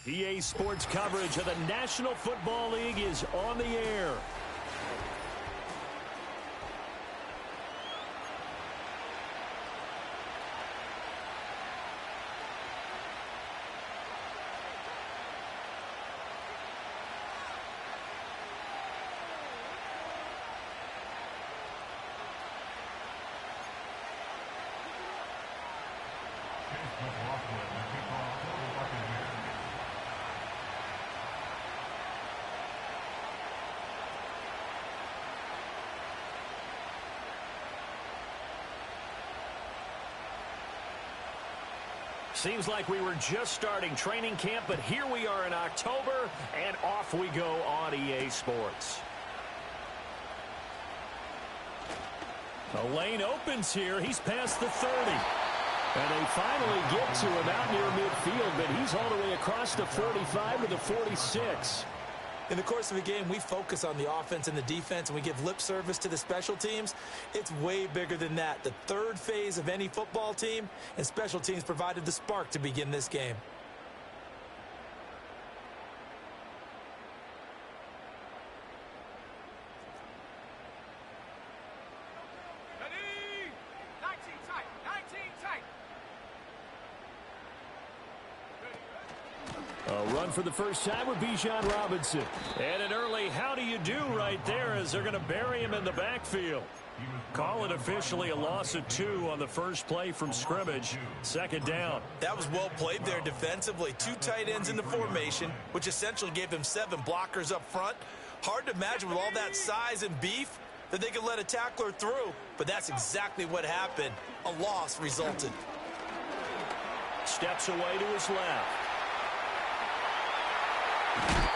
EA Sports coverage of the National Football League is on the air. Seems like we were just starting training camp, but here we are in October, and off we go on EA Sports. The lane opens here. He's past the 30. And they finally get to him out near midfield, but he's all the way across the 45 to the 46. In the course of a game, we focus on the offense and the defense, and we give lip service to the special teams. It's way bigger than that. The third phase of any football team, and special teams provided the spark to begin this game. For the first time with Bijan Robinson. And an early how do you do right there as they're going to bury him in the backfield. Call it officially a loss of 2 on the first play from scrimmage. Second down. That was well played there defensively. 2 tight ends in the formation, which essentially gave them 7 blockers up front. Hard to imagine with all that size and beef that they could let a tackler through, but that's exactly what happened. A loss resulted. Steps away to his left.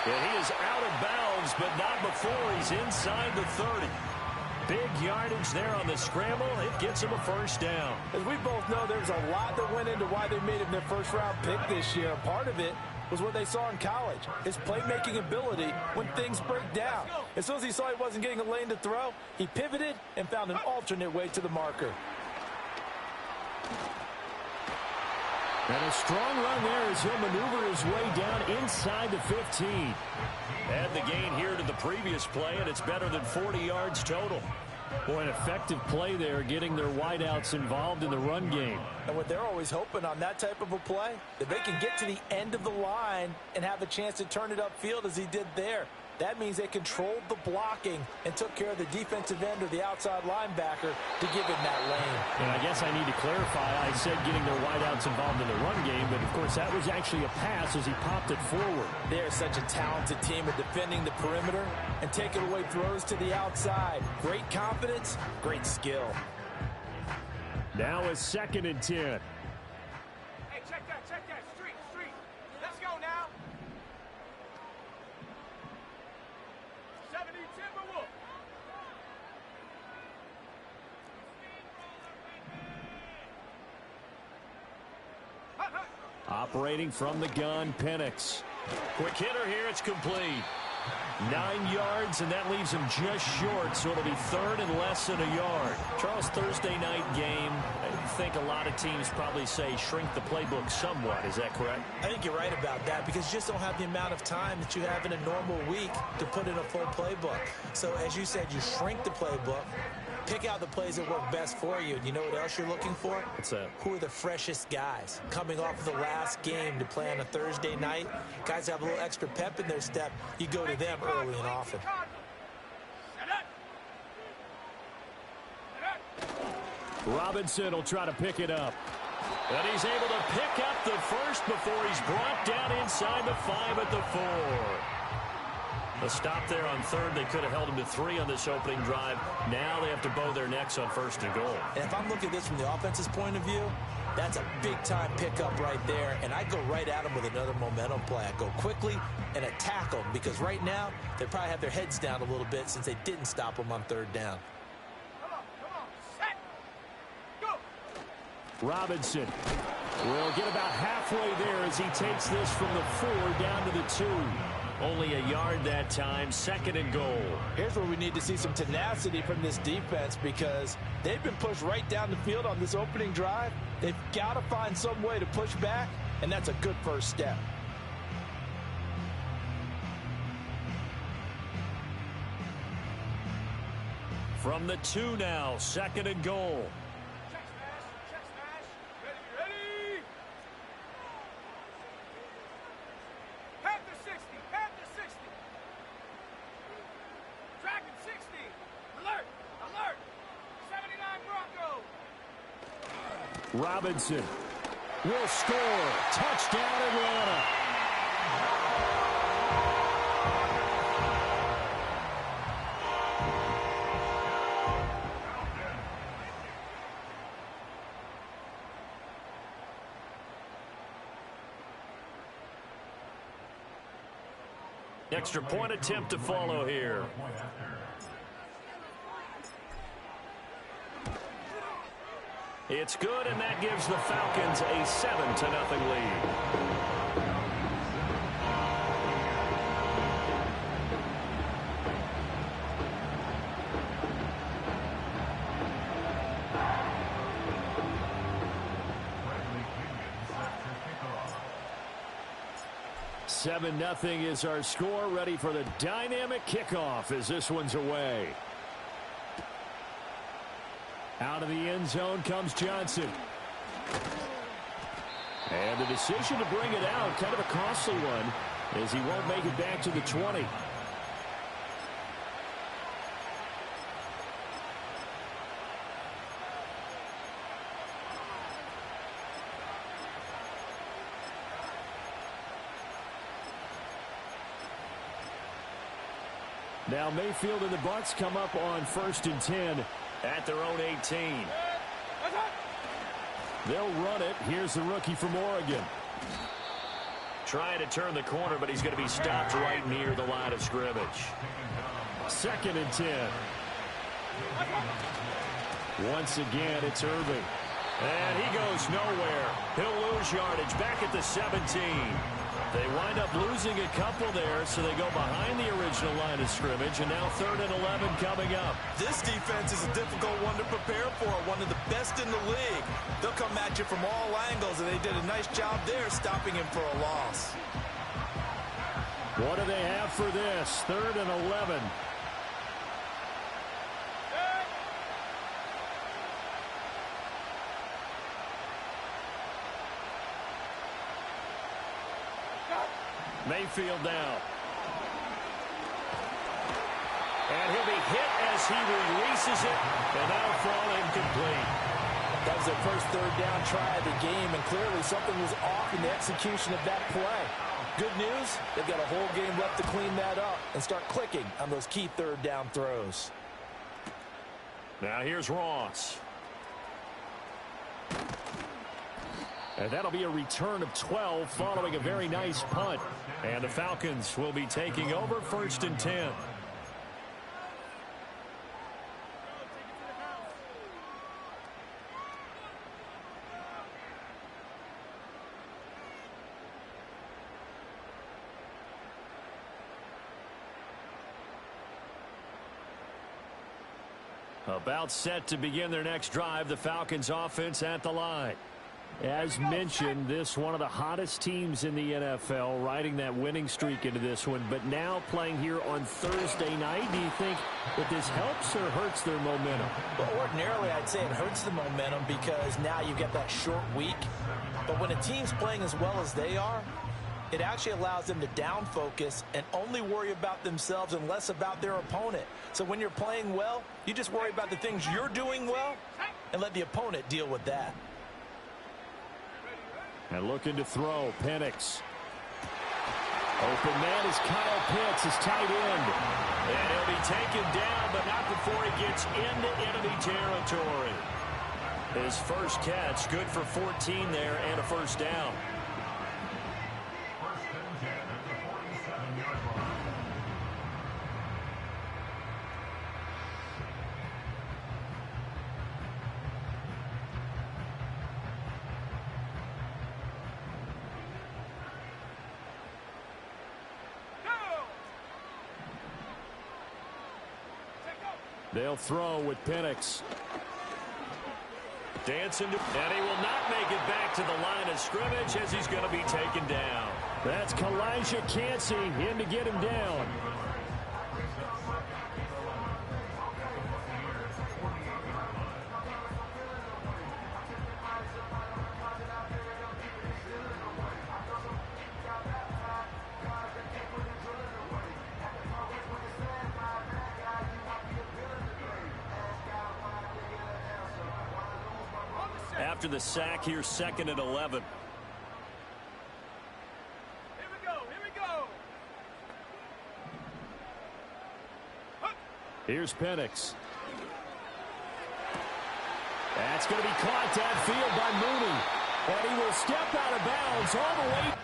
And he is out of bounds, but not before he's inside the 30. Big yardage there on the scramble. It gets him a first down. As we both know, there's a lot that went into why they made him their first-round pick this year. Part of it was what they saw in college, his playmaking ability when things break down. As soon as he saw he wasn't getting a lane to throw, he pivoted and found an alternate way to the marker. And a strong run there as he'll maneuver his way down inside the 15. And the gain here to the previous play, and it's better than 40 yards total. Boy, an effective play there, getting their wideouts involved in the run game. And what they're always hoping on that type of a play, that they can get to the end of the line and have a chance to turn it upfield as he did there. That means they controlled the blocking and took care of the defensive end or the outside linebacker to give him that lane. And I guess I need to clarify, I said getting their wideouts involved in the run game, but of course that was actually a pass as he popped it forward. They're such a talented team at defending the perimeter and taking away throws to the outside. Great confidence, great skill. Now a 2nd and 10. Hey, check that. Street. Let's go now. 70 Timberwolves. Operating from the gun, Penix. Quick hitter here, it's complete. 9 yards, and that leaves him just short, so it'll be 3rd and less than a yard. Charles, Thursday night game, I think a lot of teams probably say shrink the playbook somewhat. Is that correct? I think you're right about that because you just don't have the amount of time that you have in a normal week to put in a full playbook. So, as you said, you shrink the playbook, pick out the plays that work best for you. And you know what else you're looking for? What's that? Who are the freshest guys coming off of the last game to play on a Thursday night? Guys have a little extra pep in their step. You go to them early and often. Robinson will try to pick it up. And he's able to pick up the first before he's brought down inside the 5 at the 4. A stop there on 3rd. They could have held him to 3 on this opening drive. Now they have to bow their necks on 1st and goal. And if I'm looking at this from the offense's point of view, that's a big-time pickup right there. And I go right at them with another momentum play. I go quickly and attack them because right now they probably have their heads down a little bit since they didn't stop them on 3rd down. Come on. Set. Go. Robinson will get about halfway there as he takes this from the 4 down to the 2. Only a yard that time, 2nd and goal. Here's where we need to see some tenacity from this defense because they've been pushed right down the field on this opening drive. They've got to find some way to push back, and that's a good first step. From the 2 now, 2nd and goal. Check smash. Ready. Panther 60. Dragon 60. Alert. 79 Broncos. Robinson will score. Touchdown, Atlanta. Extra point attempt to follow here. It's good, and that gives the Falcons a 7-0 lead. Seven 0 is our score. Ready for the dynamic kickoff as this one's away. Out of the end zone comes Johnson. And the decision to bring it out, kind of a costly one, as he won't make it back to the 20. Now Mayfield and the Bucs come up on 1st and 10 at their own 18. They'll run it. Here's the rookie from Oregon. Trying to turn the corner, but he's going to be stopped right near the line of scrimmage. 2nd and 10. Once again, it's Irving. And he goes nowhere. He'll lose yardage back at the 17. They wind up losing a couple there, so they go behind the original line of scrimmage, and now 3rd and 11 coming up. This defense is a difficult one to prepare for, one of the best in the league. They'll come at you from all angles, and they did a nice job there stopping him for a loss. What do they have for this? 3rd and 11. Mayfield now. And he'll be hit as he releases it, and that'll fall incomplete. That was their first 3rd down try of the game, and clearly something was off in the execution of that play. Good news, they've got a whole game left to clean that up and start clicking on those key 3rd down throws. Now here's Ross. And that'll be a return of 12 following a very nice punt. And the Falcons will be taking over 1st and 10. About set to begin their next drive, the Falcons offense at the line. As mentioned, this one of the hottest teams in the NFL, riding that winning streak into this one, but now playing here on Thursday night. Do you think that this helps or hurts their momentum? Well, ordinarily, I'd say it hurts the momentum because now you get that short week. But when a team's playing as well as they are, it actually allows them to down focus and only worry about themselves and less about their opponent. So when you're playing well, you just worry about the things you're doing well and let the opponent deal with that. And looking to throw, Penix. Open man is Kyle Pitts, his tight end. And he'll be taken down, but not before he gets into enemy territory. His first catch, good for 14 there and a 1st down. They'll throw with Penix. Dancing, and he will not make it back to the line of scrimmage as he's going to be taken down. That's Kalijah Cansey in to get him down. after the sack here, 2nd and 11. Here we go. Here we go. Here's Penix. That's going to be caught downfield by Mooney. And he will step out of bounds all the way.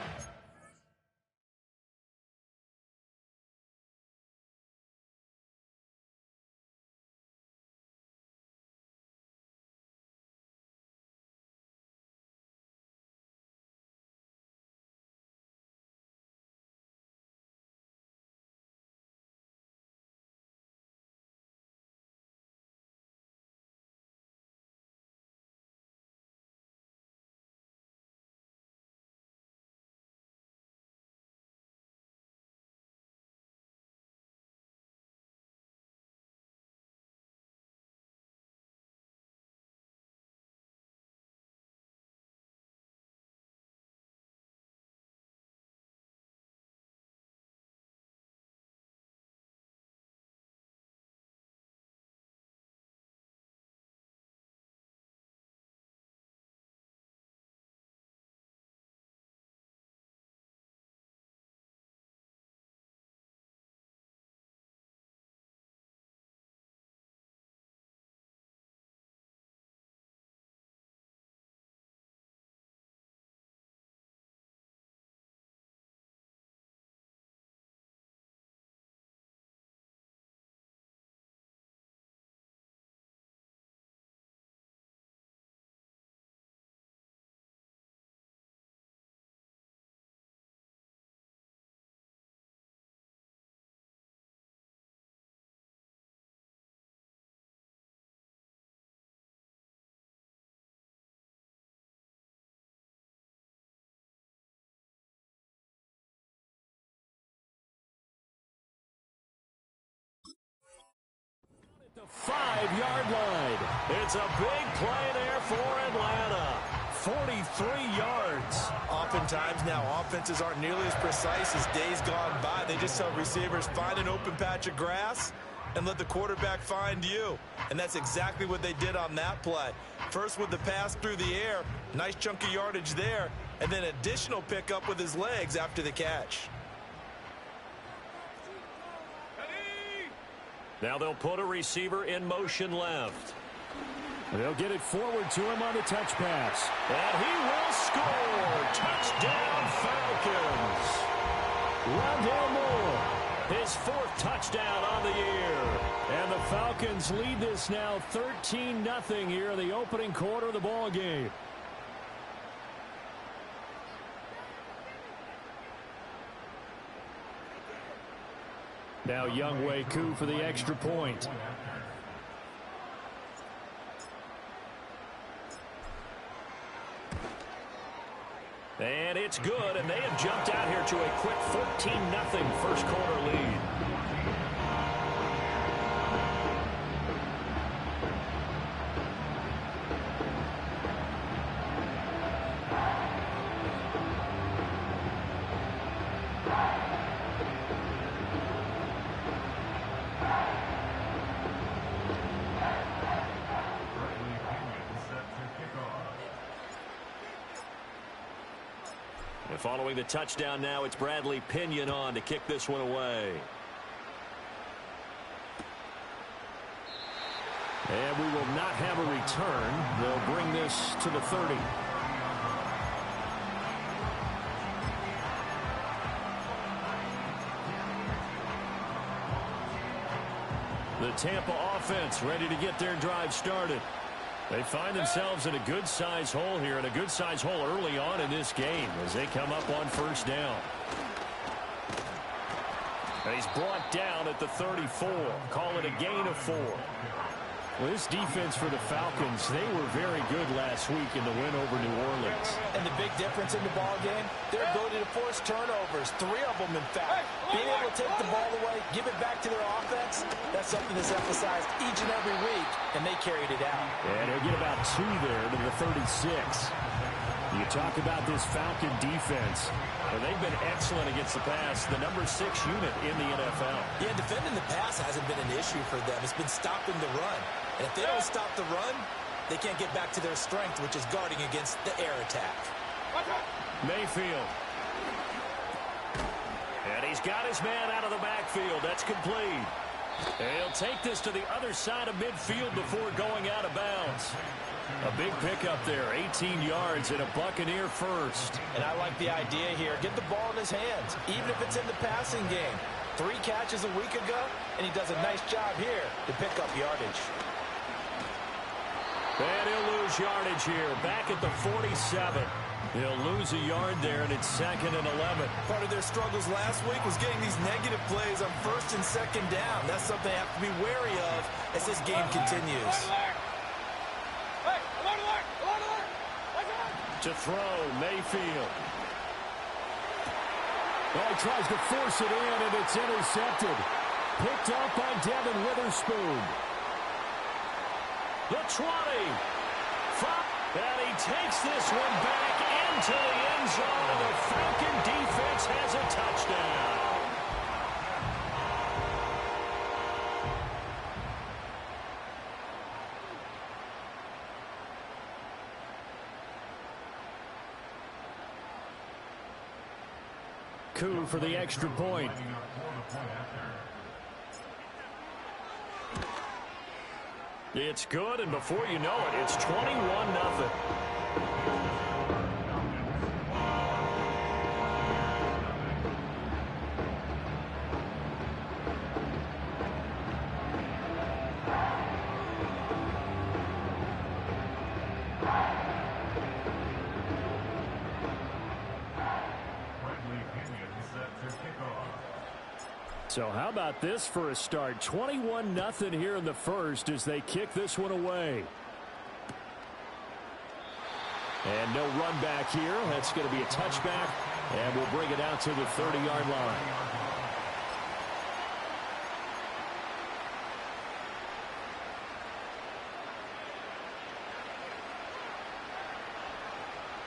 The 5-yard line. It's a big play there for Atlanta. 43 yards. Oftentimes now, offenses aren't nearly as precise as days gone by. They just tell receivers, find an open patch of grass and let the quarterback find you. And that's exactly what they did on that play. First with the pass through the air, nice chunk of yardage there, and then additional pickup with his legs after the catch. Now they'll put a receiver in motion left. They'll get it forward to him on the touch pass. And he will score. Touchdown, Falcons. Rondale Moore, his 4th touchdown on the year. And the Falcons lead this now 13-0 here in the opening quarter of the ball game. Now Younghoe Koo for the extra point. And it's good, and they have jumped out here to a quick 14-0 first quarter lead. And following the touchdown now, it's Bradley Pinion on to kick this one away. And we will not have a return. They'll bring this to the 30. The Tampa offense ready to get their drive started. They find themselves in a good-sized hole here, and a good-sized hole early on in this game as they come up on first down. And he's brought down at the 34. Call it a gain of 4. Well, this defense for the Falcons, they were very good last week in the win over New Orleans. And the big difference in the ball game, their ability to force turnovers, 3 of them in fact. Being able to take the ball away, give it back to their offense, that's something that's emphasized each and every week, and they carried it out. And he'll get about 2 there to the 36. You talk about this Falcon defense. Well, they've been excellent against the pass, the number 6 unit in the NFL. Yeah, defending the pass hasn't been an issue for them. It's been stopping the run. And if they don't stop the run, they can't get back to their strength, which is guarding against the air attack. Mayfield. And he's got his man out of the backfield. That's complete. And he'll take this to the other side of midfield before going out of bounds. A big pickup there, 18 yards and a Buccaneer first. And I like the idea here. Get the ball in his hands, even if it's in the passing game. 3 catches a week ago, and he does a nice job here to pick up yardage. And he'll lose yardage here, back at the 47. He'll lose a yard there, and it's 2nd and 11. Part of their struggles last week was getting these negative plays on 1st and 2nd down. That's something they have to be wary of as this game continues. To throw, Mayfield. Oh, he tries to force it in, and it's intercepted. Picked up by Devin Witherspoon. The 20. And he takes this one back into the end zone, and the Falcon defense has a touchdown. Koo for the extra point. It's good, and before you know it, it's 21-0. So how about this for a start? 21-0 here in the first as they kick this one away. And no run back here. That's going to be a touchback, and we'll bring it out to the 30-yard line.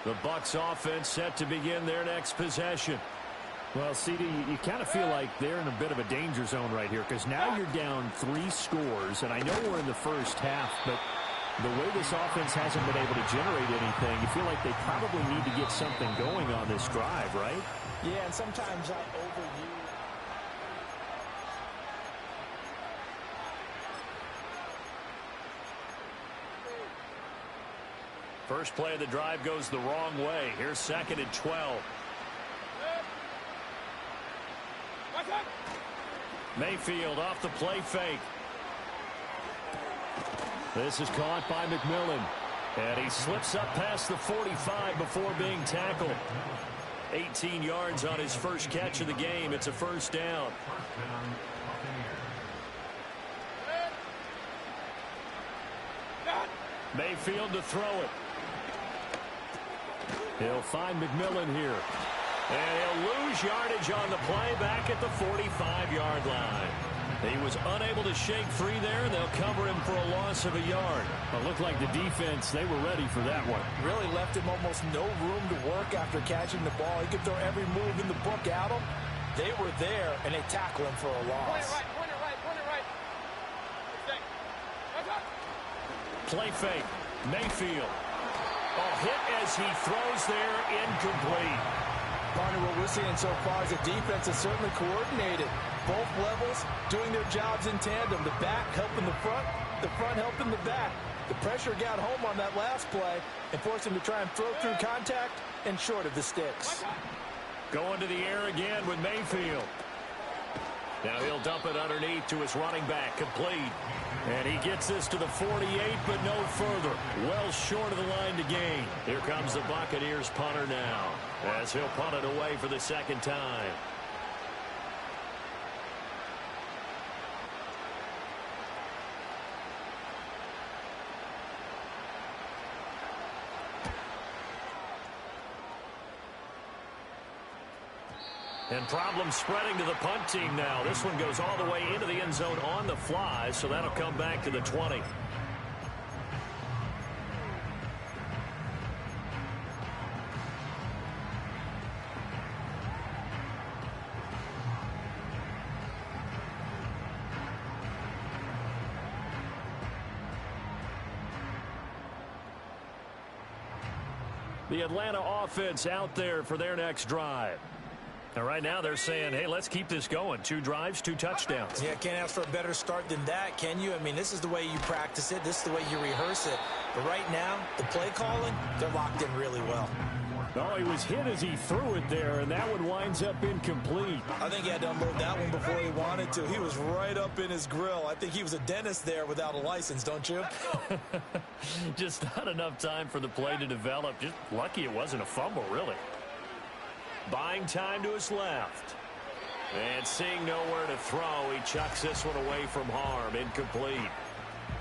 The Bucs offense set to begin their next possession. Well, CD, you kind of feel like they're in a bit of a danger zone right here because now you're down 3 scores, and I know we're in the first half, but the way this offense hasn't been able to generate anything, you feel like they probably need to get something going on this drive, right? Yeah, and sometimes I overuse. First play of the drive goes the wrong way. Here's 2nd and 12. Mayfield off the play fake. This is caught by McMillan. And he slips up past the 45 before being tackled. 18 yards on his first catch of the game. It's a first down. Mayfield to throw it. He'll find McMillan here. And he'll lose yardage on the play back at the 45-yard line. He was unable to shake free there, and they'll cover him for a loss of a yard. It looked like the defense, they were ready for that one. Really left him almost no room to work after catching the ball. He could throw every move in the book at him. They were there, and they tackle him for a loss. Point it right. Play fake. Mayfield. Oh, hit as he throws there, incomplete. Partner, what we're seeing so far is the defense is certainly coordinated. Both levels doing their jobs in tandem. The back helping the front helping the back. The pressure got home on that last play and forced him to try and throw through contact and short of the sticks. Going to the air again with Mayfield. Now he'll dump it underneath to his running back, complete. And he gets this to the 48, but no further. Well short of the line to gain. Here comes the Buccaneers punter now, as he'll punt it away for the second time. And problems spreading to the punt team now. This one goes all the way into the end zone on the fly, so that'll come back to the 20. The Atlanta offense out there for their next drive. And right now they're saying, hey, let's keep this going. 2 drives, 2 touchdowns. Yeah, can't ask for a better start than that, can you? I mean, this is the way you practice it. This is the way you rehearse it. But right now, the play calling, they're locked in really well. Oh, he was hit as he threw it there, and that one winds up incomplete. I think he had to unload that one before he wanted to. He was right up in his grill. I think he was a dentist there without a license, don't you? Just not enough time for the play to develop. Just lucky it wasn't a fumble, really. Buying time to his left. And seeing nowhere to throw, he chucks this one away from harm. Incomplete.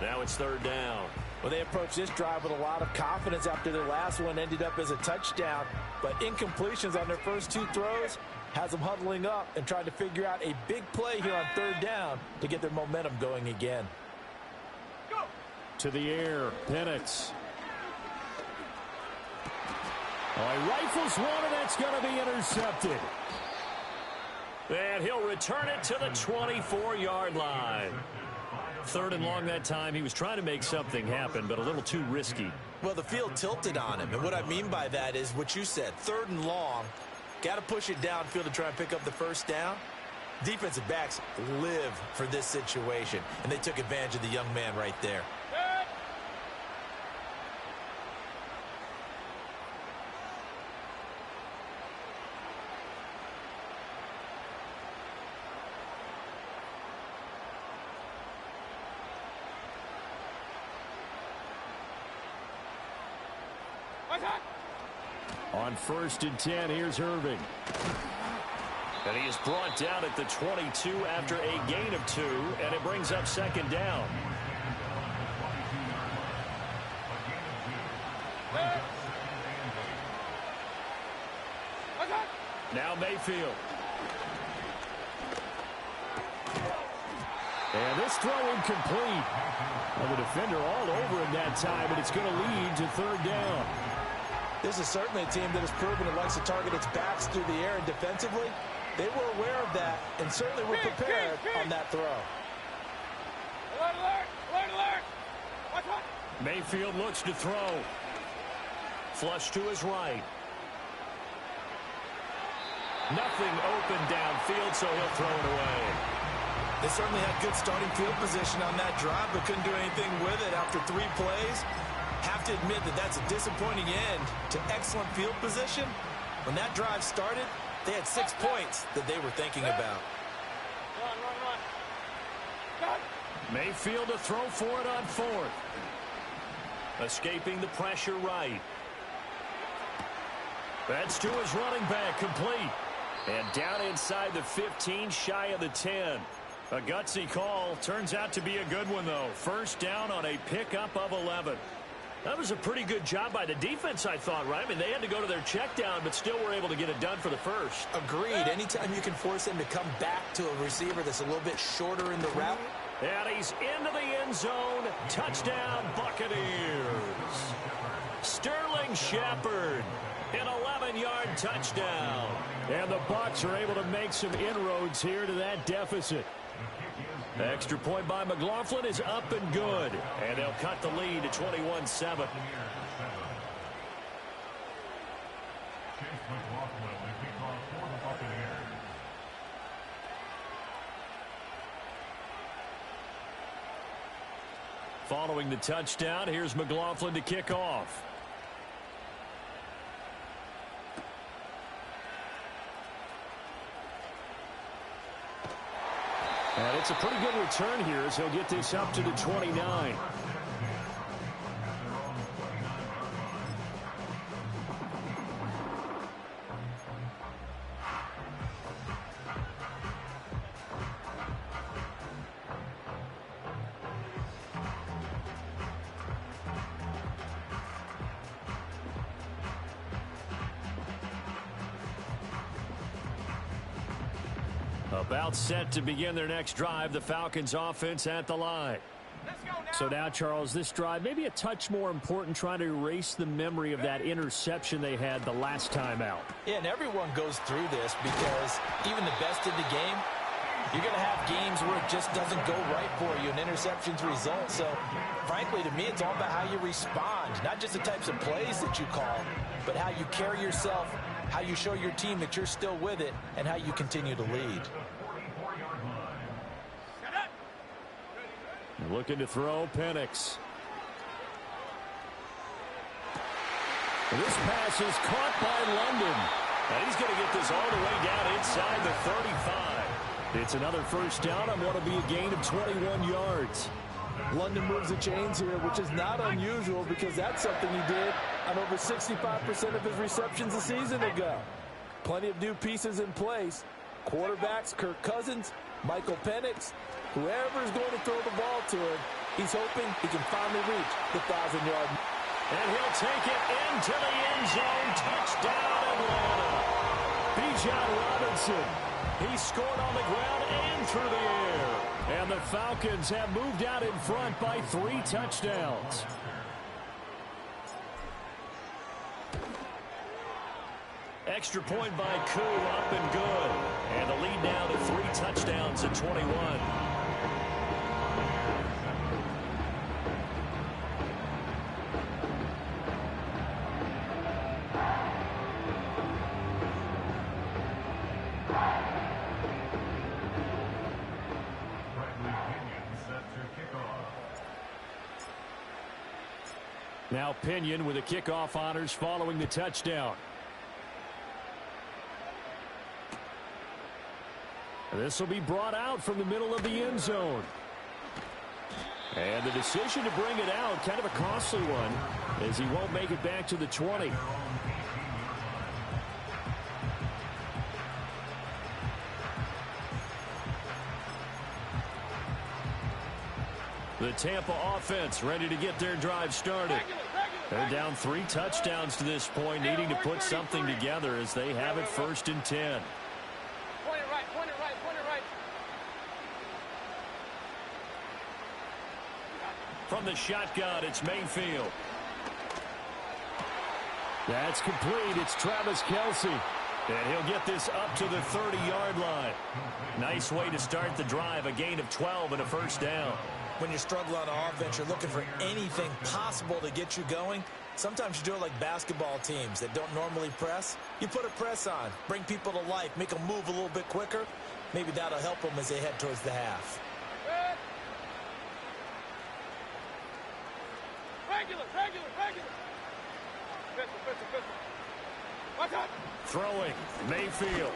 Now it's 3rd down. Well, they approached this drive with a lot of confidence after their last one ended up as a touchdown. But incompletions on their first 2 throws has them huddling up and trying to figure out a big play here on 3rd down to get their momentum going again. Go. To the air, Penix. Oh, he rifles one, and that's going to be intercepted. And he'll return it to the 24-yard line. 3rd and long that time. He was trying to make something happen, but a little too risky. Well, the field tilted on him, and what I mean by that is what you said, 3rd and long. Got to push it downfield to try and pick up the 1st down. Defensive backs live for this situation, and they took advantage of the young man right there. On 1st and 10, here's Irving. And he is brought down at the 22 after a gain of 2, and it brings up 2nd down. Now Mayfield. And this throw incomplete. Well, the defender all over him that time, and it's going to lead to 3rd down. This is certainly a team that has proven it likes to target its backs through the air, and defensively, they were aware of that and certainly were prepared on that throw. Alert, alert, alert, alert. Watch out. Mayfield looks to throw. Flush to his right. Nothing open downfield, so he'll throw it away. They certainly had good starting field position on that drive, but couldn't do anything with it after 3 plays. Have to admit that that's a disappointing end to excellent field position. When that drive started, they had 6 points that they were thinking about. Run, run, run. Got it. Mayfield to throw for it on 4th. Escaping the pressure right. That's to his running back, complete. And down inside the 15, shy of the 10. A gutsy call. Turns out to be a good one, though. 1st down on a pickup of 11. That was a pretty good job by the defense, I thought, right? I mean, they had to go to their check down, but still were able to get it done for the 1st. Agreed. Anytime you can force him to come back to a receiver that's a little bit shorter in the route. And he's into the end zone. Touchdown, Buccaneers. Sterling Shepard, an 11-yard touchdown. And the Bucs are able to make some inroads here to that deficit. Extra point by McLaughlin is up and good. And they'll cut the lead to 21-7. Following the touchdown, here's McLaughlin to kick off. And it's a pretty good return here as he'll get this up to the 29. About set to begin their next drive, the Falcons offense at the line. Let's go now. So now, Charles, this drive maybe a touch more important, trying to erase the memory of that interception they had the last time out. Yeah, and everyone goes through this because even the best in the game, You're going to have games where it just doesn't go right for you, and interceptions result. So, frankly, to me, it's all about how you respond, not just the types of plays that you call, but how you carry yourself, how you show your team that you're still with it, and how you continue to lead. Looking to throw, Penix. This pass is caught by London. And he's going to get this all the way down inside the 35. It's another first down on what will be a gain of 21 yards. London moves the chains here, which is not unusual because that's something he did on over 65% of his receptions a season ago. Plenty of new pieces in place. Quarterbacks, Kirk Cousins, Michael Penix, whoever's going to throw the ball to him, he's hoping he can finally reach the 1,000-yard. And he'll take it into the end zone. Touchdown, Atlanta. Bijan Robinson. He scored on the ground and through the air. And the Falcons have moved out in front by 3 touchdowns. Extra point by Koo, up and good. And the lead now to 3 touchdowns at 21. Now Pinion with the kickoff honors following the touchdown. This will be brought out from the middle of the end zone. And the decision to bring it out, kind of a costly one, as he won't make it back to the 20. The Tampa offense ready to get their drive started. They're down 3 touchdowns to this point, needing to put something together as they have it 1st and 10. Point it right, point it right, point it right. From the shotgun, it's Mayfield. That's complete. It's Travis Kelce. And he'll get this up to the 30-yard line. Nice way to start the drive, a gain of 12 and a first down. When you struggle on offense, you're looking for anything possible to get you going. Sometimes you do it like basketball teams that don't normally press. You put a press on, bring people to life, make them move a little bit quicker. Maybe that'll help them as they head towards the half. Regular. Pistol. Watch out. Throwing, Mayfield.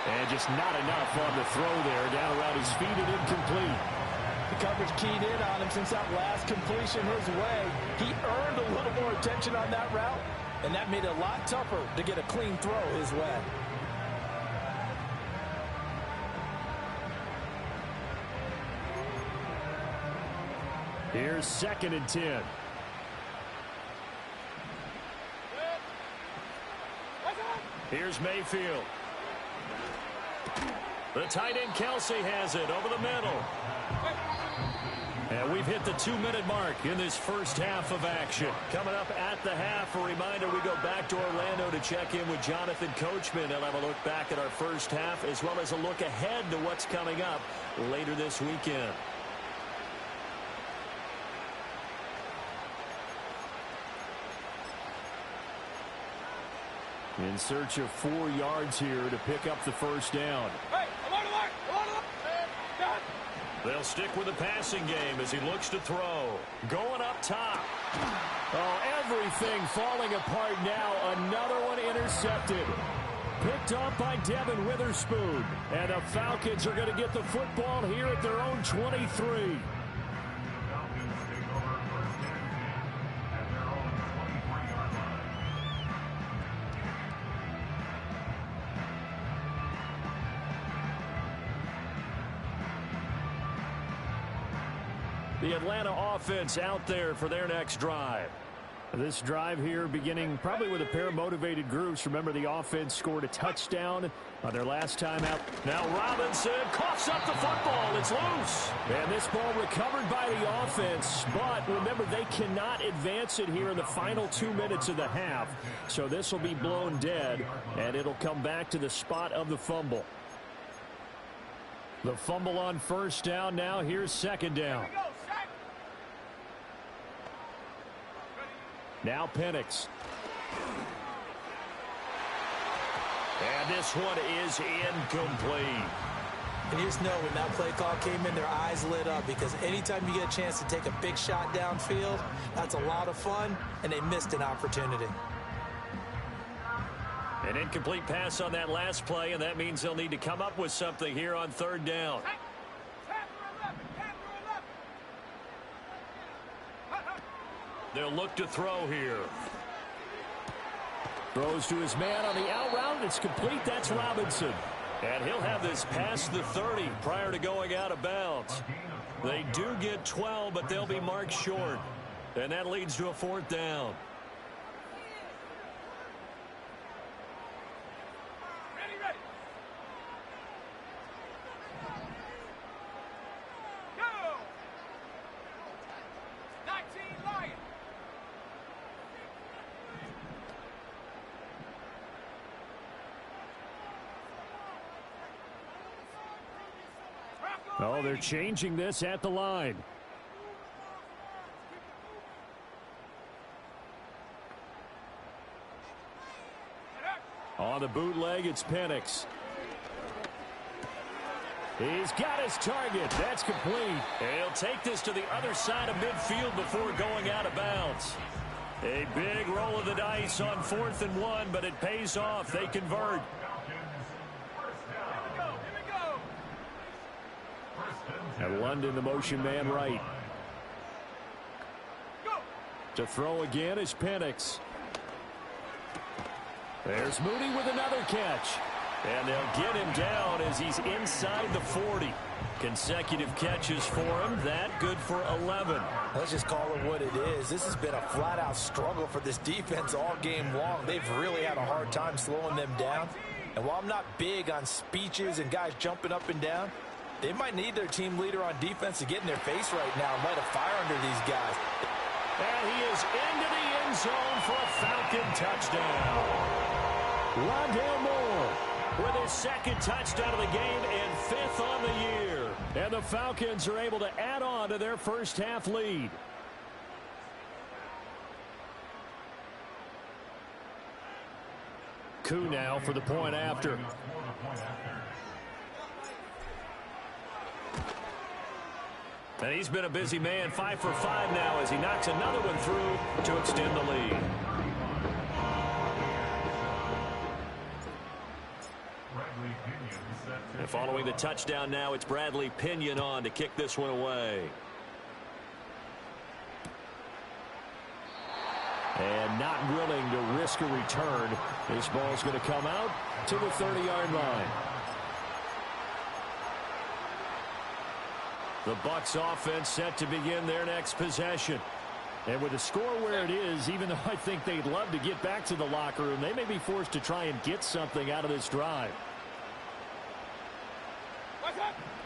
And just not enough on the throw there. Down around his feet and incomplete. The coverage keyed in on him since that last completion his way. He earned a little more attention on that route, and that made it a lot tougher to get a clean throw his way. Here's 2nd and 10. Here's Mayfield. The tight end Kelce has it over the middle. And we've hit the 2-minute mark in this first half of action. Coming up at the half, a reminder, we go back to Orlando to check in with Jonathan Coachman. He'll have a look back at our first half as well as a look ahead to what's coming up later this weekend. In search of 4 yards here to pick up the first down. Hey, along the line. Done. They'll stick with the passing game as he looks to throw. Going up top. Oh, everything falling apart now. Another one intercepted. Picked off by Devin Witherspoon. And the Falcons are going to get the football here at their own 23. The Atlanta offense out there for their next drive. This drive here beginning probably with a pair of motivated groups. Remember, the offense scored a touchdown on their last time out. Now Robinson coughs up the football. It's loose. And this ball recovered by the offense. But remember, they cannot advance it here in the final 2 minutes of the half. So this will be blown dead, and it'll come back to the spot of the fumble. The fumble on first down. Now here's second down. Now Penix. And this one is incomplete. And you just know when that play call came in, their eyes lit up, because anytime you get a chance to take a big shot downfield, that's a lot of fun, and they missed an opportunity. An incomplete pass on that last play, and that means they'll need to come up with something here on third down. They'll look to throw here. Throws to his man on the out route. It's complete. That's Robinson. And he'll have this past the 30 prior to going out of bounds. They do get 12, but they'll be marked short. And that leads to a fourth down. Ready. Go! 19 Lions. Oh, they're changing this at the line. On the bootleg, it's Penix. He's got his target. That's complete. And he'll take this to the other side of midfield before going out of bounds. A big roll of the dice on 4th and 1, but it pays off. They convert. And London, the motion man right. To throw again is Penix. There's Mooney with another catch. And they'll get him down as he's inside the 40. Consecutive catches for him. That good for 11. Let's just call it what it is. This has been a flat-out struggle for this defense all game long. They've really had a hard time slowing them down. And while I'm not big on speeches and guys jumping up and down, they might need their team leader on defense to get in their face right now and light a fire under these guys. And he is into the end zone for a Falcon touchdown. Rondale Moore with his second touchdown of the game and 5th on the year. And the Falcons are able to add on to their first half lead. Koo now for the point after. And he's been a busy man, 5 for 5 now as he knocks another one through to extend the lead. And following the touchdown now, it's Bradley Pinion on to kick this one away. And not willing to risk a return. This ball's going to come out to the 30-yard line. The Bucs offense set to begin their next possession. And with the score where it is, even though I think they'd love to get back to the locker room, they may be forced to try and get something out of this drive.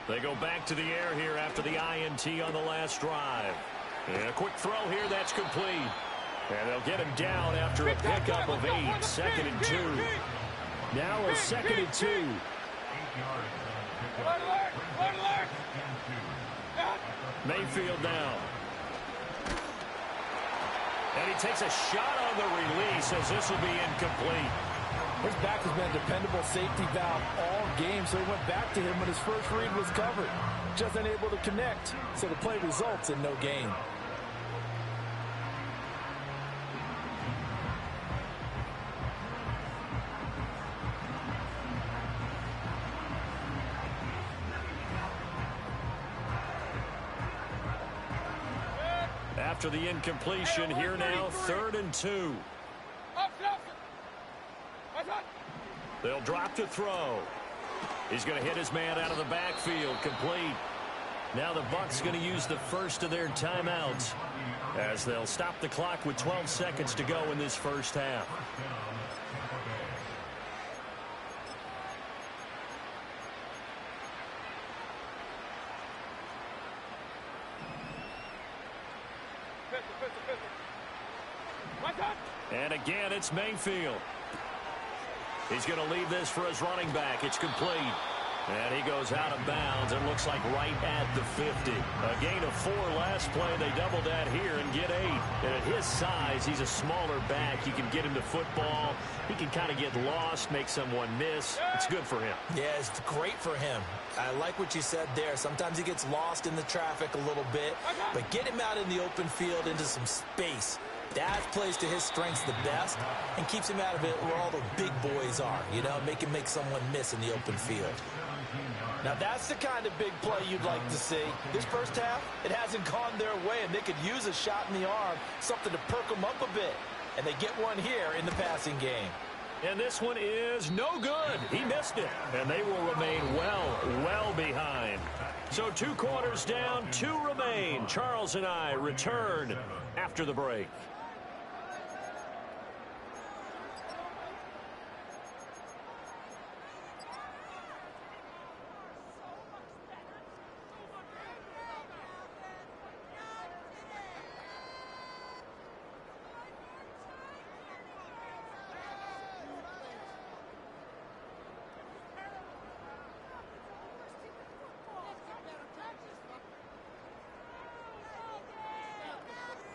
They go back to the air here after the INT on the last drive. And a quick throw here, that's complete. And they'll get him down after a pickup of 8, 2nd and 2. Now a 2nd and 2. Mayfield now. And he takes a shot on the release as this will be incomplete. His back has been a dependable safety valve all game, so he went back to him when his first read was covered. Just unable to connect, so the play results in no gain. After the incompletion, here now, 3rd and 2. They'll drop to throw. He's going to hit his man out of the backfield, complete. Now the Bucs going to use the first of their timeouts as they'll stop the clock with 12 seconds to go in this first half. And again, it's Mayfield. He's going to leave this for his running back. It's complete. And he goes out of bounds. It looks like right at the 50. A gain of 4 last play. They double that here and get 8. And at his size, he's a smaller back. You can get him to football. He can kind of get lost, make someone miss. It's good for him. Yeah, it's great for him. I like what you said there. Sometimes he gets lost in the traffic a little bit. But get him out in the open field into some space. That plays to his strengths the best and keeps him out of it where all the big boys are. You know, make him make someone miss in the open field. Now, that's the kind of big play you'd like to see. This first half, it hasn't gone their way, and they could use a shot in the arm, something to perk them up a bit. And they get one here in the passing game. And this one is no good. He missed it. And they will remain well behind. So 2 quarters down, 2 remain. Charles and I return after the break.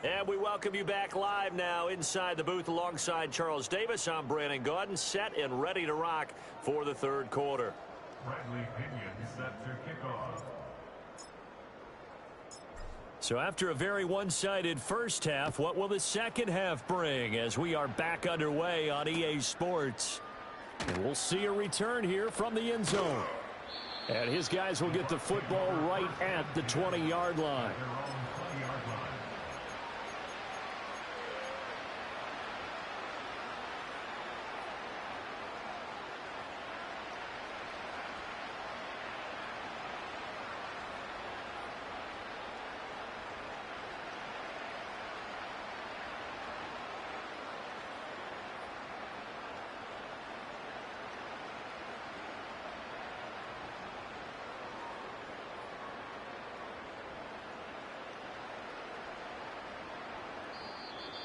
And we welcome you back live now inside the booth alongside Charles Davis. I'm Brandon Gaudin, set and ready to rock for the 3rd quarter. Bradley Pinion set to kick off. So after a very one-sided first half, what will the second half bring as we are back underway on EA Sports? And we'll see a return here from the end zone. And his guys will get the football right at the 20-yard line.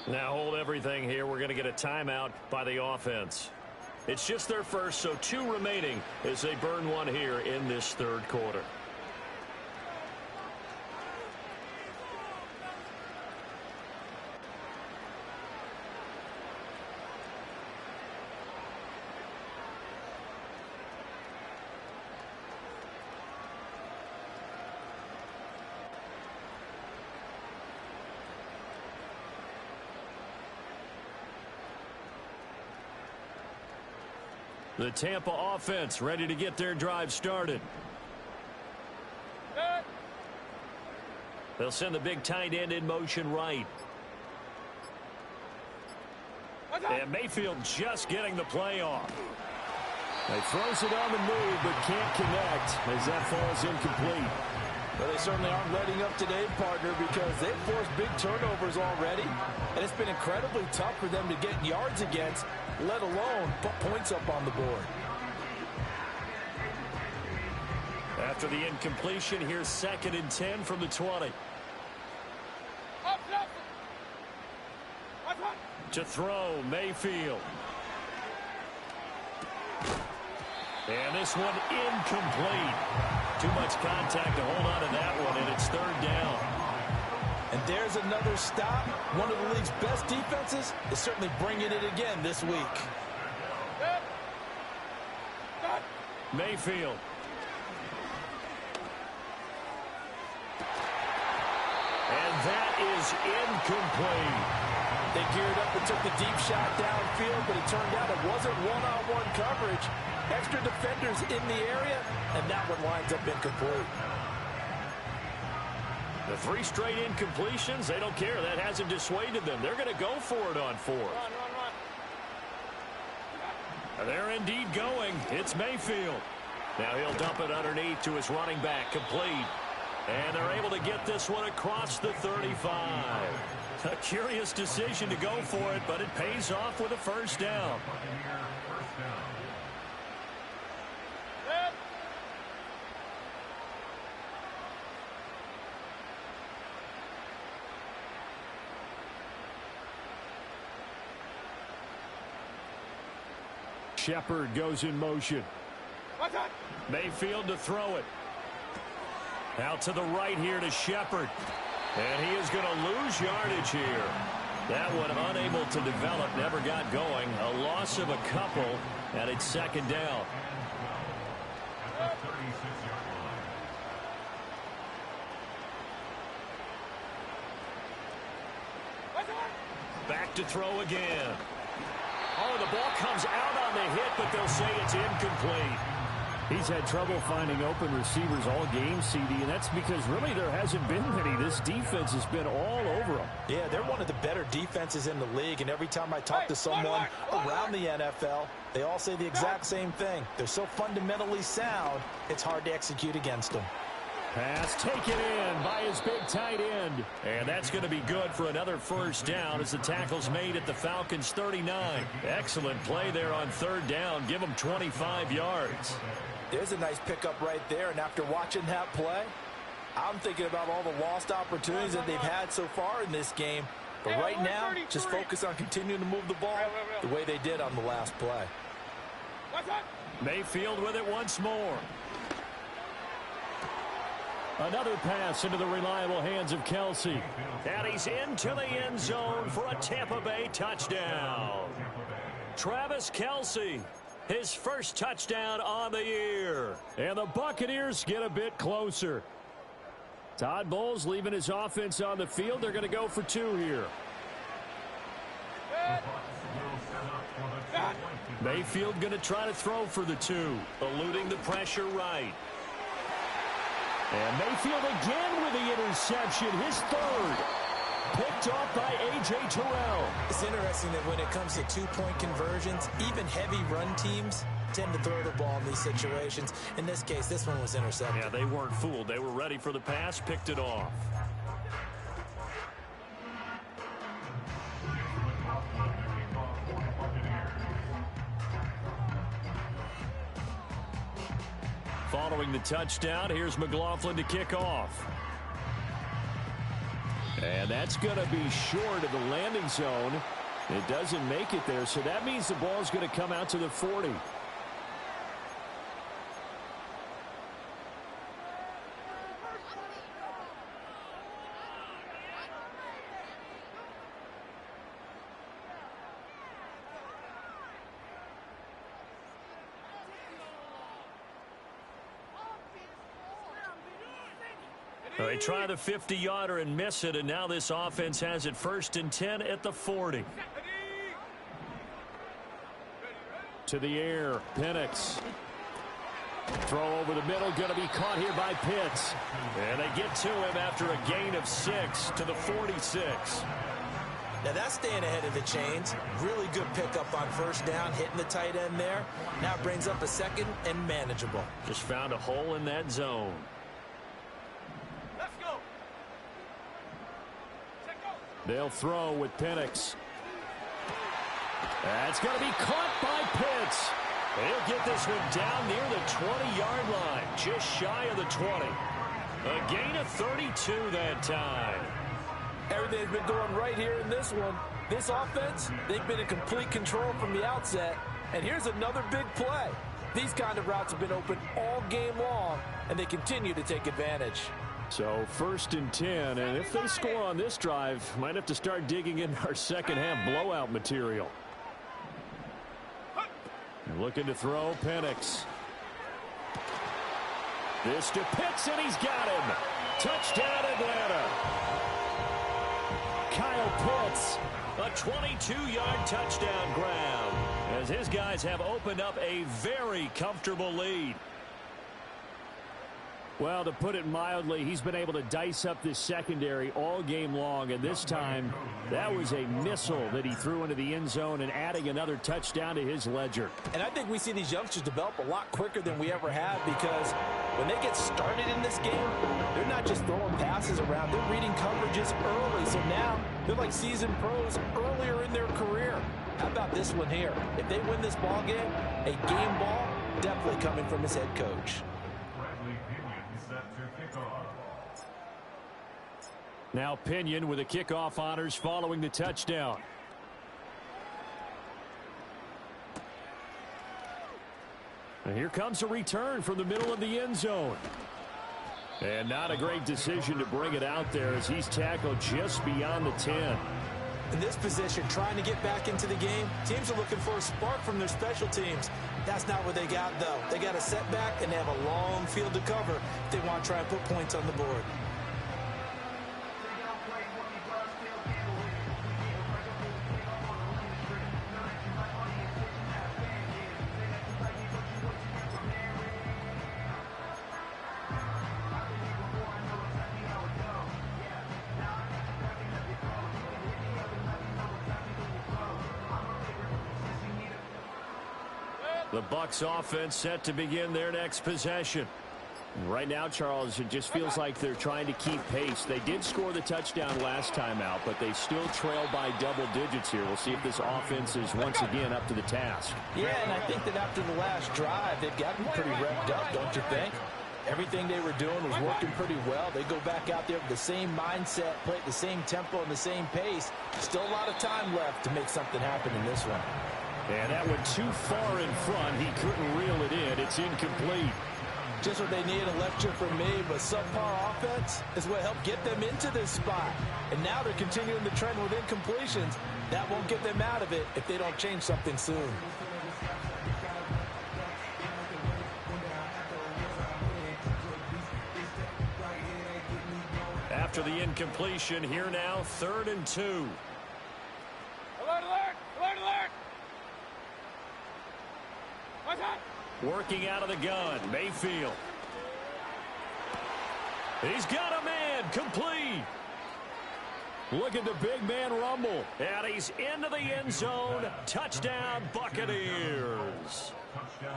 Now hold everything here. We're going to get a timeout by the offense. It's just their first, so 2 remaining as they burn one here in this 3rd quarter. The Tampa offense ready to get their drive started. They'll send the big tight end in motion right. And Mayfield just getting the play off. He throws it on the move but can't connect as that falls incomplete. Well, they certainly aren't letting up today, partner, because they've forced big turnovers already, and it's been incredibly tough for them to get yards against, let alone put points up on the board. After the incompletion, here's 2nd and 10 from the 20. To throw, Mayfield. And this one incomplete. Too much contact to hold on to that one, and it's 3rd down. And there's another stop. One of the league's best defenses is certainly bringing it again this week. Mayfield. And that is incomplete. They geared up and took the deep shot downfield, but it turned out it wasn't one-on-one coverage. Extra defenders in the area, and that one winds up incomplete. The 3 straight incompletions, they don't care. That hasn't dissuaded them. They're going to go for it on 4th. They're indeed going. It's Mayfield. Now he'll dump it underneath to his running back, complete. And they're able to get this one across the 35. A curious decision to go for it, but it pays off with a 1st down. Shepard goes in motion. Mayfield to throw it. Out to the right here to Shepard. And he is going to lose yardage here. That one unable to develop, never got going. A loss of a couple, and it's second down. Back to throw again. Oh, the ball comes out on the hit, but they'll say it's incomplete. He's had trouble finding open receivers all game, CD, and that's because really there hasn't been many. This defense has been all over him. Yeah, they're one of the better defenses in the league, and every time I talk to someone around the NFL, they all say the exact same thing. They're so fundamentally sound, it's hard to execute against them. Pass taken in by his big tight end. And that's going to be good for another first down as the tackle's made at the Falcons' 39. Excellent play there on third down. Give them 25 yards. There's a nice pickup right there, and after watching that play, I'm thinking about all the lost opportunities that they've had so far in this game. But right now, just focus on continuing to move the ball the way they did on the last play. Mayfield with it once more. Another pass into the reliable hands of Kelsey. And he's into the end zone for a Tampa Bay touchdown. Travis Kelce, his first touchdown on the year. And the Buccaneers get a bit closer. Todd Bowles leaving his offense on the field. They're going to go for two here. Mayfield going to try to throw for the two, eluding the pressure right. And Mayfield again with the interception, his third. Picked off by A.J. Terrell. It's interesting that when it comes to two-point conversions, even heavy run teams tend to throw the ball in these situations. In this case, this one was intercepted. Yeah, they weren't fooled. They were ready for the pass, picked it off. Following the touchdown, here's McLaughlin to kick off. And that's going to be short of the landing zone. It doesn't make it there, so that means the ball's going to come out to the 40. They try the 50-yarder and miss it, and now this offense has it 1st and 10 at the 40. To the air, Penix. Throw over the middle, going to be caught here by Pitts. And they get to him after a gain of 6 to the 46. Now that's staying ahead of the chains. Really good pickup on first down, hitting the tight end there. Now it brings up a second and manageable. Just found a hole in that zone. They'll throw with Penix. That's going to be caught by Pitts. He'll get this one down near the 20-yard line, just shy of the 20. A gain of 32 that time. Everything's been going right here in this one. This offense, they've been in complete control from the outset. And here's another big play. These kind of routes have been open all game long, and they continue to take advantage. So 1st and 10, and if they score on this drive, might have to start digging in our second half blowout material. Looking to throw, Penix. This to Pitts, and he's got him. Touchdown, Atlanta. Kyle Pitts. A 22-yard touchdown grab as his guys have opened up a very comfortable lead. Well, to put it mildly, he's been able to dice up this secondary all game long, and this time that was a missile that he threw into the end zone and adding another touchdown to his ledger. And I think we see these youngsters develop a lot quicker than we ever have, because when they get started in this game, they're not just throwing passes around, they're reading coverages early. So now they're like seasoned pros earlier in their career. How about this one here? If they win this ball game, a game ball definitely coming from his head coach. Now Pinion with the kickoff honors following the And here comes a return from the middle of the end zone. And not a great decision to bring it out there as he's tackled just beyond the 10. In this position, trying to get back into the game, teams are looking for a spark from their special teams. That's not what they got, though. They got a setback, and they have a long field to cover if they want to try and put points on the board. The Bucs offense set to begin their next possession. Right now, Charles, it just feels like they're trying to keep pace. They did score the touchdown last time out, but they still trail by double digits here. We'll see if this offense is once again up to the task. Yeah, and I think that after the last drive, they've gotten pretty revved up, don't you think? Everything they were doing was working pretty well. They go back out there with the same mindset, play at the same tempo and the same pace. Still a lot of time left to make something happen in this one. And that went too far in front. He couldn't reel it in. It's incomplete. Just what they need, a lecture from me, but subpar offense is what helped get them into this spot. And now they're continuing the trend with incompletions. That won't get them out of it if they don't change something soon. After the incompletion, here now, 3rd and 2. Alert, alert! Alert, alert! What's that? Working out of the gun, Mayfield. He's got a man, complete. Look at the big man rumble. And he's into the end zone. Touchdown, Buccaneers.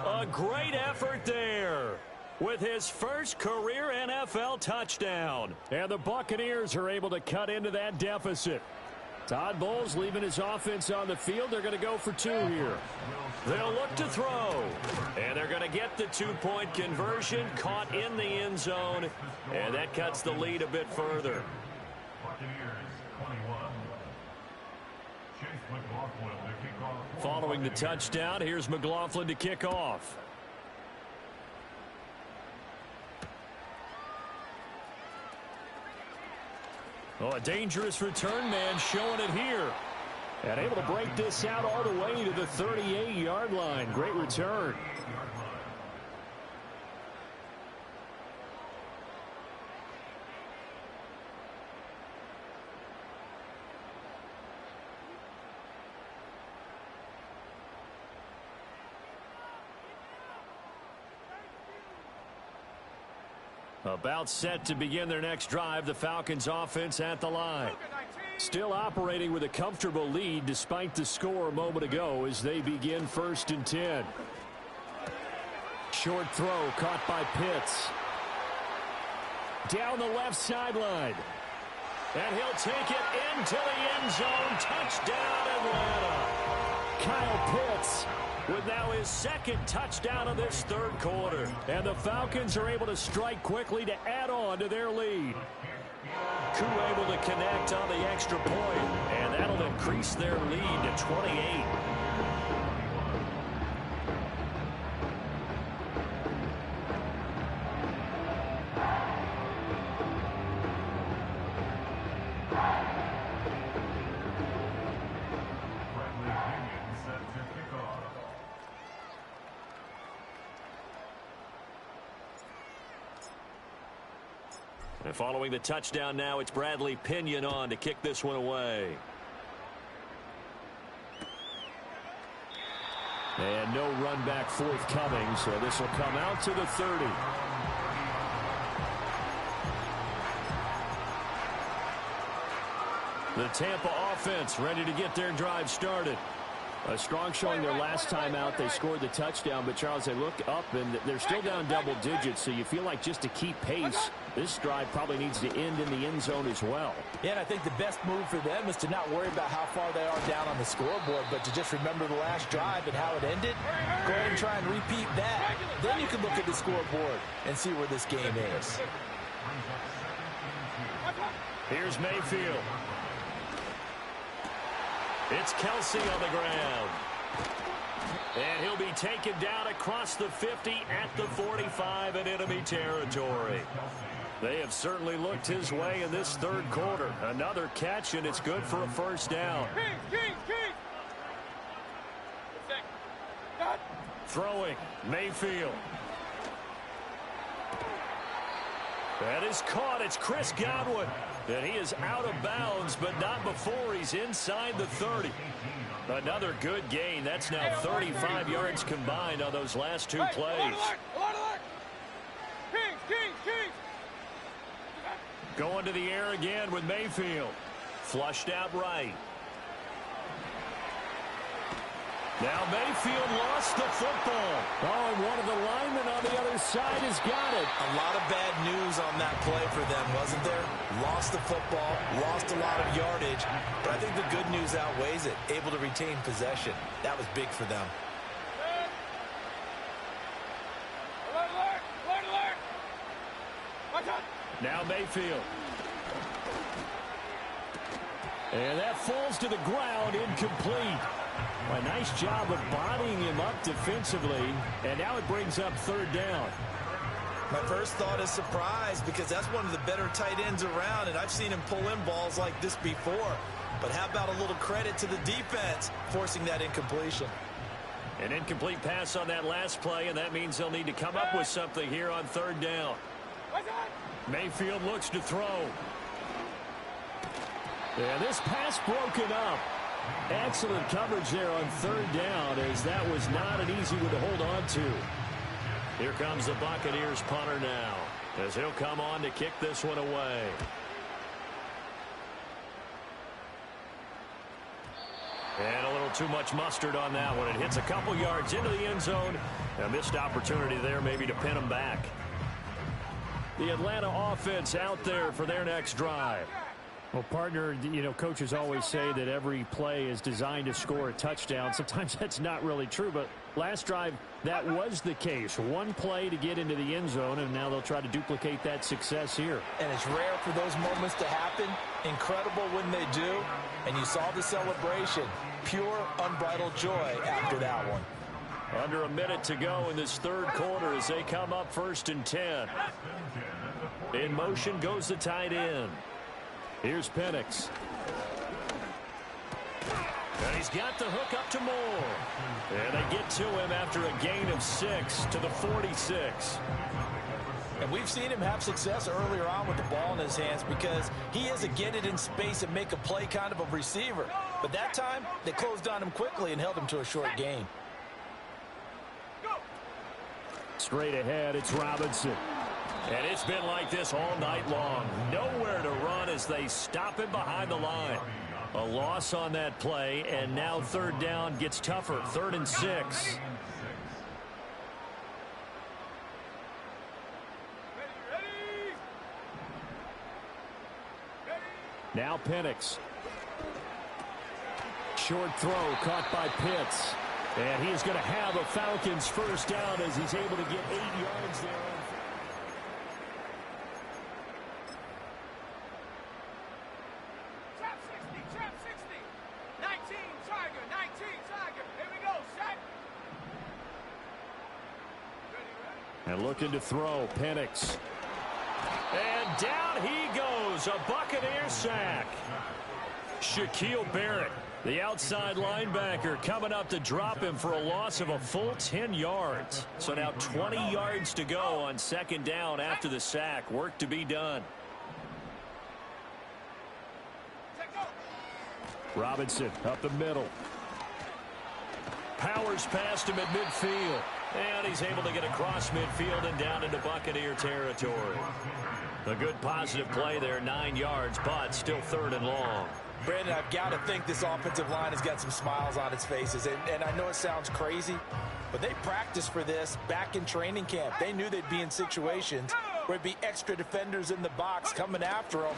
A great effort there with his first career NFL touchdown. And the Buccaneers are able to cut into that deficit. Todd Bowles leaving his offense on the field. They're going to go for 2 here. They'll look to throw. And they're going to get the 2-point conversion, caught in the end zone. And that cuts the lead a bit further. Following the touchdown, here's McLaughlin to kick off. Oh, a dangerous return man showing it here. And able to break this out all the way to the 38-yard line. Great return. About set to begin their next drive. The Falcons offense at the line. Still operating with a comfortable lead despite the score a moment ago as they begin 1st and 10. Short throw caught by Pitts. Down the left sideline. And he'll take it into the end zone. Touchdown, Atlanta. Kyle Pitts with now his 2nd touchdown of this 3rd quarter. And the Falcons are able to strike quickly to add on to their lead. Koo able to connect on the extra point, and that'll increase their lead to 28. And following the touchdown now, it's Bradley Pinion on to kick this one away. And no run back forthcoming, so this will come out to the 30. The Tampa offense ready to get their drive started. A strong showing their last time out. They scored the touchdown, but Charles, they look up and they're still down double digits, so you feel like just to keep pace, this drive probably needs to end in the end zone as well. Yeah, and I think the best move for them is to not worry about how far they are down on the scoreboard, but to just remember the last drive and how it ended. Go ahead and try and repeat that. Then you can look at the scoreboard and see where this game is. Here's Mayfield. It's Kelsey on the ground. And he'll be taken down across the 50 at the 45 in enemy territory. They have certainly looked his way in this third quarter. Another catch, and it's good for a first down. Throwing, Mayfield. That is caught. It's Chris Godwin. And he is out of bounds, but not before he's inside the 30. Another good gain. That's now 35 yards combined on those last two plays. Going to the air again with Mayfield. Flushed out right. Now Mayfield lost the football. Oh, and one of the linemen on the other side has got it. A lot of bad news on that play for them, wasn't there? Lost the football, lost a lot of yardage, but I think the good news outweighs it. Able to retain possession. That was big for them. Now Mayfield. And that falls to the ground, incomplete. A nice job of bodying him up defensively, and now it brings up third down. My first thought is surprise, because that's one of the better tight ends around, and I've seen him pull in balls like this before. But how about a little credit to the defense forcing that incompletion? An incomplete pass on that last play, and that means they'll need to come up with something here on third down. Mayfield looks to throw. And this pass broken up. Excellent coverage there on third down, as that was not an easy one to hold on to. Here comes the Buccaneers punter now, as he'll come on to kick this one away. And a little too much mustard on that one. It hits a couple yards into the end zone. A missed opportunity there maybe to pin them back. The Atlanta offense out there for their next drive. Well, partner, you know, coaches always say that every play is designed to score a touchdown. Sometimes that's not really true, but last drive, that was the case. One play to get into the end zone, and now they'll try to duplicate that success here. And it's rare for those moments to happen. Incredible when they do. And you saw the celebration. Pure, unbridled joy after that one. Under a minute to go in this third quarter as they come up 1st and 10. In motion goes the tight end. Here's Penix. And he's got the hook up to Moore. And they get to him after a gain of 6 to the 46. And we've seen him have success earlier on with the ball in his hands because he is a get it in space and make a play kind of a receiver. But that time, they closed on him quickly and held him to a short gain. Straight ahead, it's Robinson. And it's been like this all night long. Nowhere to run as they stop him behind the line. A loss on that play, and now third down gets tougher. 3rd and 6. Now Penix. Short throw caught by Pitts. And he's going to have a Falcons first down as he's able to get 8 yards there. Trap 60. 19 Tiger. 19 Tiger. Here we go. Set. And looking to throw, Penix. And down he goes. A Buccaneer sack. Shaquille Barrett, the outside linebacker, coming up to drop him for a loss of a full 10 yards. So now 20 yards to go on 2nd down after the sack. Work to be done. Robinson up the middle. Powers past him at midfield. And he's able to get across midfield and down into Buccaneer territory. A good positive play there, 9 yards, but still 3rd and long. Brandon, I've got to think this offensive line has got some smiles on its faces. And I know it sounds crazy, but they practiced for this back in training camp. They knew they'd be in situations where it'd be extra defenders in the box coming after them,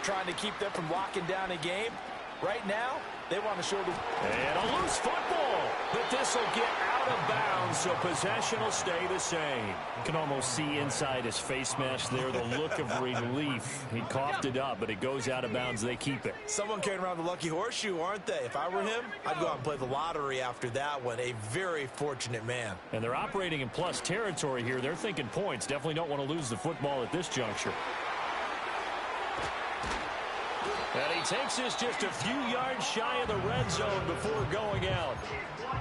trying to keep them from locking down a game. Right now, they want to show the... And a loose football. but this will get out of bounds, so possession will stay the same. You can almost see inside his face mesh there the look of relief. He coughed it up, but it goes out of bounds. They keep it. Someone carrying around the lucky horseshoe, aren't they? If I were him, I'd go out and play the lottery after that one. A very fortunate man. And they're operating in plus territory here. They're thinking points. Definitely don't want to lose the football at this juncture. And he takes this just a few yards shy of the red zone before going out.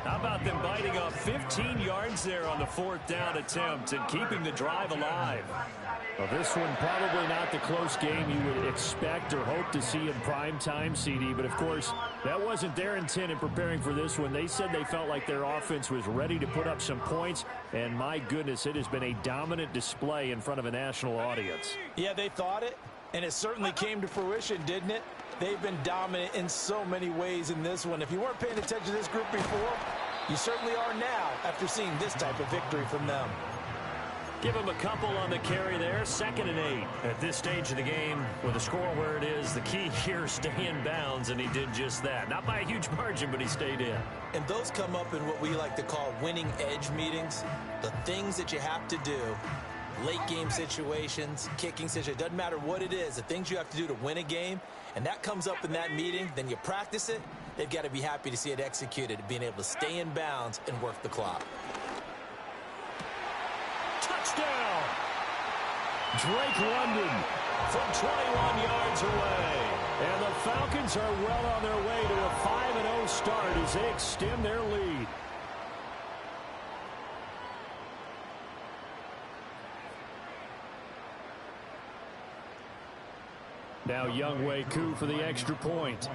How about them biting off 15 yards there on the fourth down attempt and keeping the drive alive? Well, this one probably not the close game you would expect or hope to see in prime time, CD. But, of course, that wasn't their intent in preparing for this one. They said they felt like their offense was ready to put up some points. And, my goodness, it has been a dominant display in front of a national audience. Yeah, they thought it, and it certainly came to fruition, didn't it? They've been dominant in so many ways in this one. If you weren't paying attention to this group before, you certainly are now after seeing this type of victory from them. Give him a couple on the carry there. 2nd and 8. At this stage of the game, with the score where it is, the key here is stay in bounds, and he did just that. Not by a huge margin, but he stayed in. And those come up in what we like to call winning edge meetings. The things that you have to do. Late game situations, kicking situations, doesn't matter what it is, the things you have to do to win a game, and that comes up in that meeting, then you practice it, they've got to be happy to see it executed, being able to stay in bounds and work the clock. Touchdown! Drake London from 21 yards away. And the Falcons are well on their way to a 5-0 start as they extend their lead. Now Younghoe Koo for the extra point.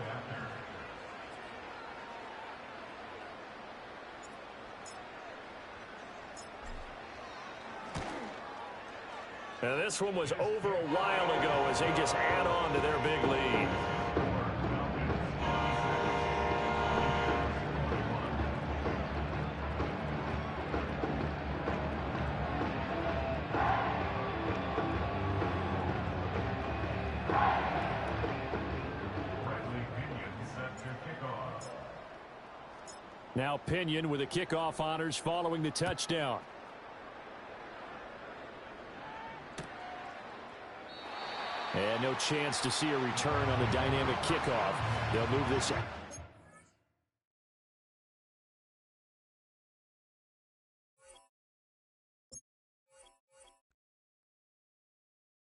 Now this one was over a while ago as they just add on to their big lead. Now Pinion with the kickoff honors following the touchdown. And no chance to see a return on the dynamic kickoff. They'll move this